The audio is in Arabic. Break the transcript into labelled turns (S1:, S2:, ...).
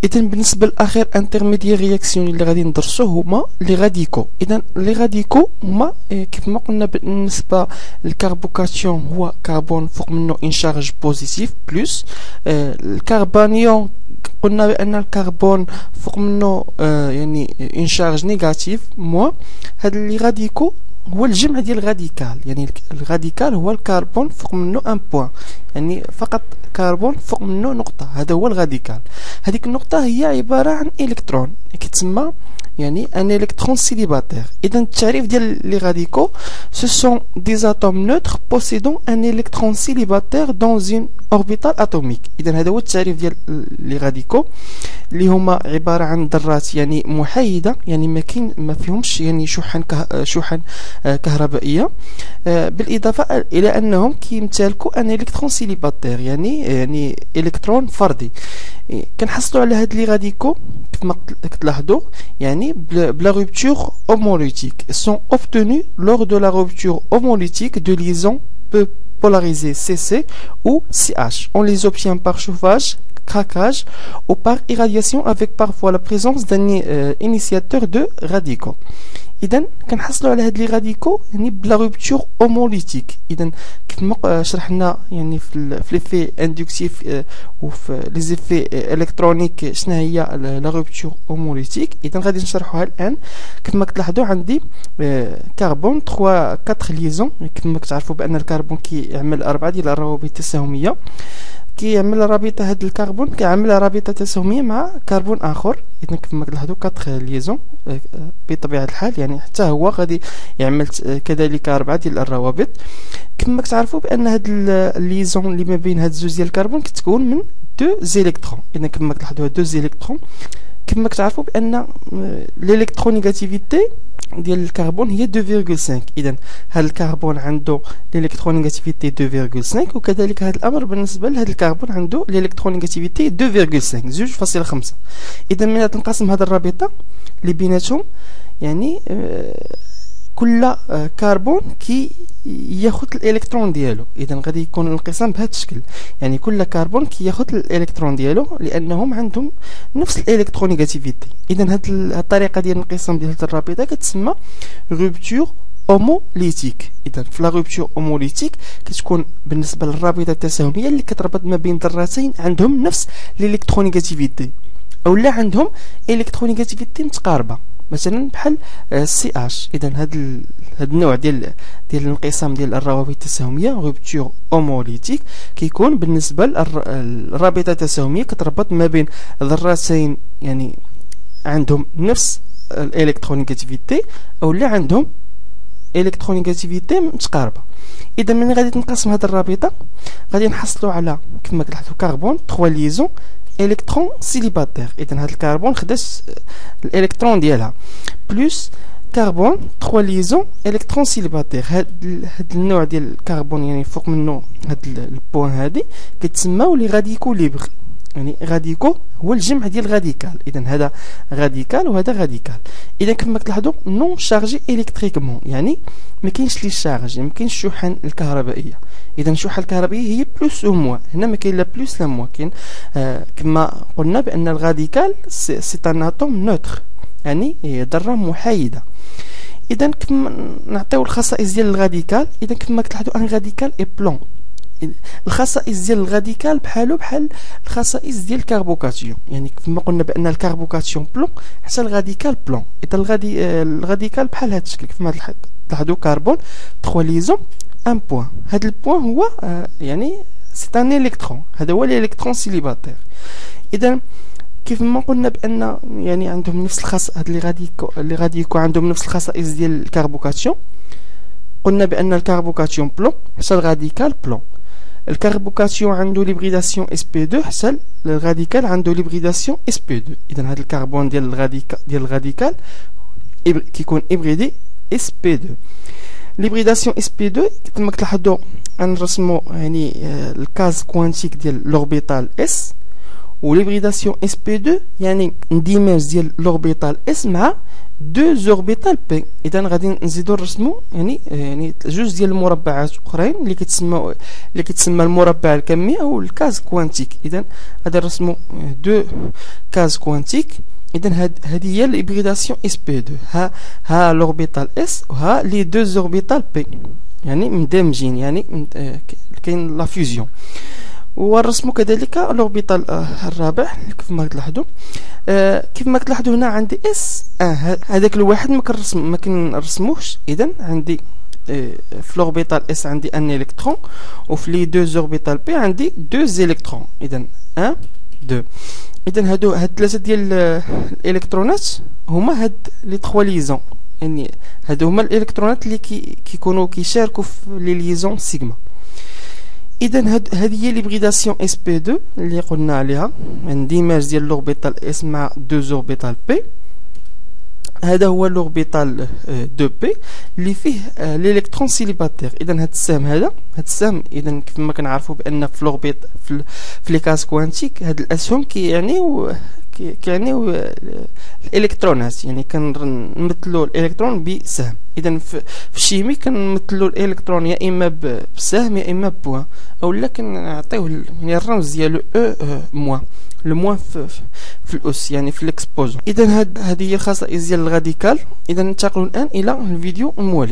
S1: اذا بالنسبه لاخر انترميديير رياكسيون اللي غادي ندرسوه هما لي غاديكو. اذا لي غاديكو هما كيف ما قلنا بالنسبه للكربوكاسيون هو كربون فوق منه ان شارج بوزيتيف بلس الكربانيون قلنا بان الكربون فوق منه يعني ان شارج نيجاتيف موا. هاد لي غاديكو هو الجمع ديال الغاديكال، يعني الغاديكال هو الكربون فوق منه ان بوين، يعني فقط كربون فوق منه نقطة، هذا هو الغاديكال. هذيك النقطة هي عبارة عن إلكترون كيتسمى يعني ان إلكترون سيليباتير. إذا التعريف ديال لي غاديكو ce sont des atomes neutres possédant un électron célibataire dans une orbitale atomique. إذا هذا هو التعريف ديال لي غاديكو اللي هما عبارة عن ذرات يعني محايدة، يعني ما فيهمش يعني شحن كهربائية، بالإضافة إلى أنهم كيمتلكوا ان إلكترون سيليباتير يعني إلكترون فردي. كنحصلوا على هاد لي غاديكو كيف ما كتلاحظوا يعني بلا rupture homolytique sont obtenus lors de la rupture homolytique de liaisons peu polarisées CC ou CH. On les obtient par chauffage, craquage ou par irradiation avec parfois la présence d'un initiateur de radicaux. إذا كنحصلوا على هاد لي غاديكو يعني بلا روبتور اوموليتيك. إذا كيف ما شرحنا يعني في ليفي اندكتيف وفي لي زيفي الكترونيك شنو هي لا روبتور اوموليتيك. إذا غادي نشرحوها الآن. كيف ما كتلاحظوا عندي كربون 3 4 ليزون. كيف ما كتعرفوا بأن الكربون كيعمل 4 ديال الروابط التساهمية، كيعمل رابطة هاد الكربون كيعمل رابطة تساهمية مع كربون آخر. إذا كيف ما كتلاحظوا 4 ليزون بطبيعة الحال، يعني حتى هو غادي يعمل كذلك 4 ديال الروابط. كما كتعرفوا بأن هاد الليزون اللي ما بين هاد زوج ديال الكربون كتكون من 2 زيليكترون. إذا كما كتلاحظوا 2 زيليكترون كما كتعرفوا بأن الإلكترونيغاتيفيتي ديال الكربون هي 2.5. إذا هذا الكربون عنده الإلكترونيغاتيفيتي 2.5 وكذلك هذا الأمر بالنسبة لهذا الكربون عنده الإلكترونيغاتيفيتي 2.5 2.5. إذا من تنقسم هذه الرابطة اللي بيناتهم يعني كل كربون كي ياخذ الالكترون ديالو. اذا غادي يكون الانقسام بهذا الشكل، يعني كل كربون كي ياخذ الالكترون ديالو لانهم عندهم نفس الالكترونيغاتيفيتي. اذا هذه الطريقه ديال الانقسام ديال هذه الرابطه كتسمى روبتور اوموليتيك. اذا في لا روبتور اوموليتيك كتكون بالنسبه للرابطه التساهميه اللي كتربط ما بين ذرتين عندهم نفس الالكترونيغاتيفيتي او لا عندهم الكترونيغاتيفيتي متقاربه، مثلا بحال سي اش. اذا هاد النوع ديال الانقسام ديال الروابط التساهميه روبتور اوموليتيك كيكون بالنسبه للرابطه التساهميه كتربط ما بين ذرتين يعني عندهم نفس الالكترونيغاتيفيتي او لا عندهم الكترونيغاتيفيتي متقاربه. اذا من غادي تنقسم هذه الرابطه غادي نحصلوا على كما كتلاحظوا كربون 3 ليزون الكترون سيليباتير. اذا هذا الكربون خداش الالكترون ديالها بلس كربون 3 ليزون الكترون سيليباتير. هاد النوع ديال الكربون يعني فوق منه هاد البوان هادي كتسماو لي غاديكو ليبر، يعني غاديكو هو الجمع ديال غاديكال. اذا هذا غاديكال وهذا غاديكال. اذا كما كتلاحظوا نون شارجي الكتريكمون، يعني ما كاينش لي شارج، يعني ما كاينش الشحن الكهربائيه. اذا الشحنه الكهربائيه هي بلس او موان، هنا ما كاين لا بلس لا موان، كاين كما قلنا بان الغاديكال سي ان اتوم نوتر، يعني هي ذره محايده. اذا كما نعطيو الخصائص ديال الغاديكال. اذا كما كتلاحظوا ان غاديكال اي بلون. الخصائص ديال الغاديكال بحال الخصائص ديال الكربوكاتيون، يعني كما قلنا بان الكربوكاتيون بلون حتى الغاديكال بلون. اذا الغاديكال بحال هذا الشكل كما تلاحظوا كربون 3 ليزون ان بوين. هذا البوين هو يعني سي ان الكترون، هذا هو الالكترون سيليباتير. اذا كيف ما قلنا بان يعني عندهم نفس الخاص هاد اللي غاديكو عندهم نفس الخصائص ديال الكربوكاتيون. قلنا بان الكربوكاتيون بلون حتى الغاديكال بلون. الكربوكاتيون عنده ليبريداسيون اس بي 2 حتى الغاديكال عنده ليبريداسيون اس بي 2. اذا هذا الكربون ديال الغاديكال كيكون ابريدي اس بي 2. ليبريداسيون اس بي 2 كما كتلاحظوا غنرسموا يعني الكاز كوانتيك ديال لوربيتال اس وليبريداسيون اس بي 2 يعني اندماج ديال لوربيتال اس مع دو زوربيتال بي. اذا غادي نزيدو نرسمو يعني جوج ديال المربعات اخرين اللي كيتسمى المربع الكمي او الكاز كوانتيك. اذا غادي نرسمو دو كاز كوانتيك. اذا هذه هي الابريداسيون اس بي 2. ها لوربيتال اس وها لي دو زوربيتال بي يعني مندمجين، يعني كاين لا فيوزيون. ونرسمو كذلك لوربيتال الرابع كيف ما تلاحظوا. كيف ما تلاحظوا هنا عندي اس هذاك الواحد ما كنرسموش. اذا عندي في لوربيتال اس عندي ان الكترون، وفي لي دو زوربيتال بي عندي دو الكترون. اذا 1 2. اذا هادو هاد ثلاثه ديال الالكترونات هما هاد لي 3 ليزون، يعني هادو هما الالكترونات اللي كيكونوا كيشاركوا في لي ليزون سيغما. اذا هذه هي ليبريداسيون اس بي 2 اللي قلنا عليها، اندماج ديال لوربيتال اس مع دو زوربيتال بي. هذا هو لوربيتال 2 بي اللي فيه الالكترون سيليباتير. اذا هذا السهم اذا كيف ما كنعرفوا بان في لوربيت في لي كاز كوانتيك هاد الاسهم كيعنيو الالكترونات، يعني كنمثلوا الالكترون بسهم. اذا في الشيمي كنمثلوا الالكترون يا اما بسهم يا اما بوان، اولا كنعطيوه يعني الرمز ديالو موان، لو موان في الاس يعني في الاكسبوزون. اذا هذه هي الخصائص ديال الراديكال. اذا ننتقلوا الان الى الفيديو الموالي.